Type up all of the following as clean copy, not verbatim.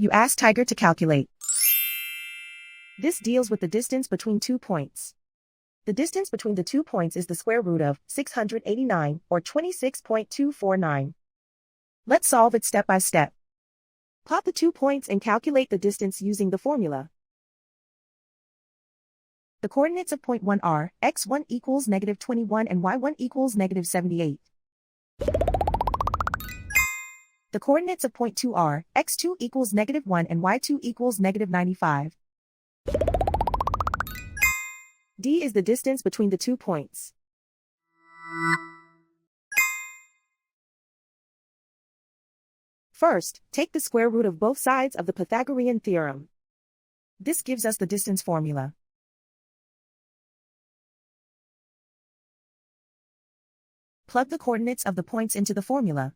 You ask Tiger to calculate. This deals with the distance between 2 points. The distance between the 2 points is the square root of 689, or 26.249. Let's solve it step by step. Plot the 2 points and calculate the distance using the formula. The coordinates of point 1 are x1 equals -21 and y1 equals -78. The coordinates of point 2 are x2 equals -1 and y2 equals -95. D is the distance between the 2 points. First, take the square root of both sides of the Pythagorean theorem. This gives us the distance formula. Plug the coordinates of the points into the formula.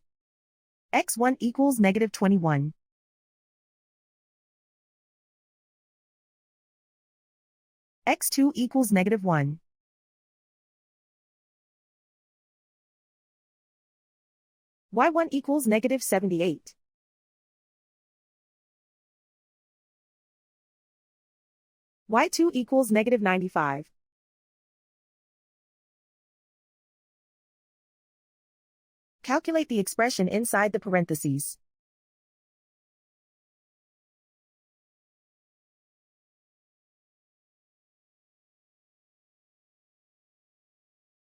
x1 equals -21. x2 equals -1. y1 equals -78. y2 equals -95. Calculate the expression inside the parentheses.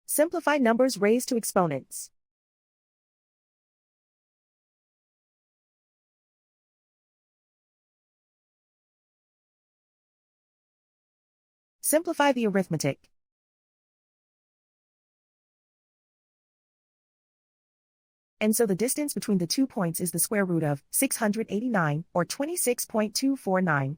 Simplify numbers raised to exponents. Simplify the arithmetic. And so the distance between the 2 points is the square root of 689, or 26.249.